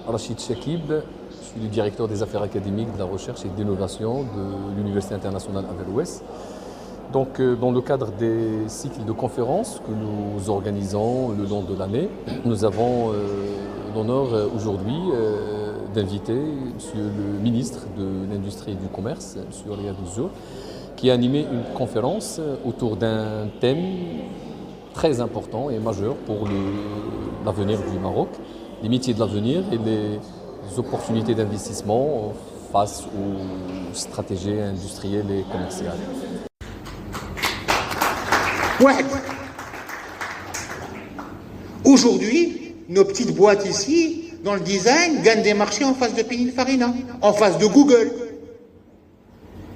Rachid Chakib, je suis le directeur des affaires académiques, de la recherche et de l'innovation de l'Université internationale Averroès. Donc, dans le cadre des cycles de conférences que nous organisons le long de l'année, nous avons l'honneur aujourd'hui d'inviter Monsieur le ministre de l'Industrie et du Commerce, M. Riyad Al-Zour, qui a animé une conférence autour d'un thème très important et majeur pour l'avenir du Maroc, les métiers de l'avenir et les opportunités d'investissement face aux stratégies industrielles et commerciales. Ouais. Aujourd'hui, nos petites boîtes ici, dans le design, gagnent des marchés en face de Pininfarina, en face de Google.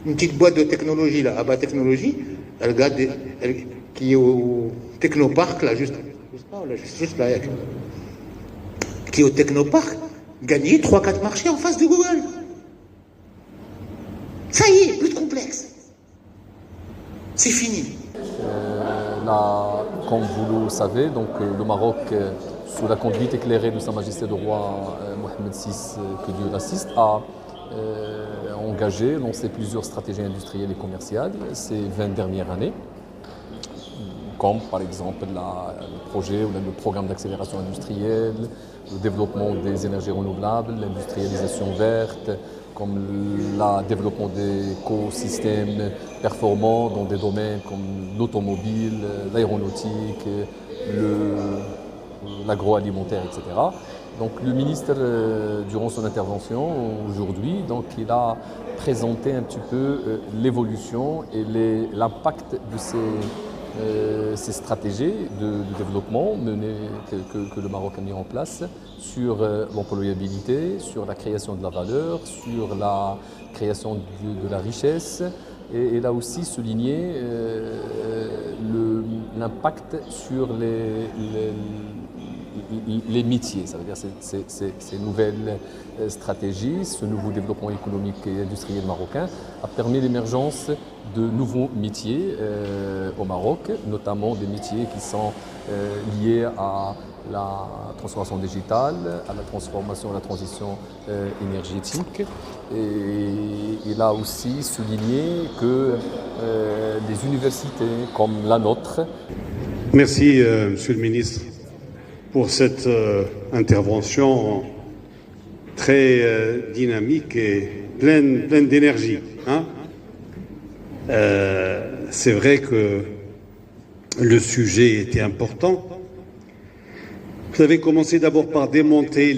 Une petite boîte de technologie, là, Abba Technologie, elle gagne qui est au Technopark, là, juste là, qui est au Technopark, gagner 3-4 marchés en face de Google. Ça y est, plus de complexe. C'est fini. Comme vous le savez, donc, le Maroc, sous la conduite éclairée de Sa Majesté le roi Mohamed VI, que Dieu l'assiste, a engagé, lancé plusieurs stratégies industrielles et commerciales ces 20 dernières années, comme par exemple le projet ou le programme d'accélération industrielle, le développement des énergies renouvelables, l'industrialisation verte, comme le développement d'écosystèmes performants dans des domaines comme l'automobile, l'aéronautique, l'agroalimentaire, etc. Donc le ministre, durant son intervention aujourd'hui, donc, il a présenté un petit peu l'évolution et l'impact de ces stratégies de développement que le Maroc a mis en place sur l'employabilité, sur la création de la valeur, sur la création de la richesse. Et il a aussi souligné l'impact sur les métiers, ça veut dire ces nouvelles stratégies, ce nouveau développement économique et industriel marocain a permis l'émergence de nouveaux métiers au Maroc, notamment des métiers qui sont liés à la transformation digitale, à la transformation et la transition énergétique. Et il a aussi souligné que les universités comme la nôtre. Merci, Monsieur le Ministre, pour cette intervention très dynamique et pleine d'énergie. C'est vrai que le sujet était important. Vous avez commencé d'abord par démonter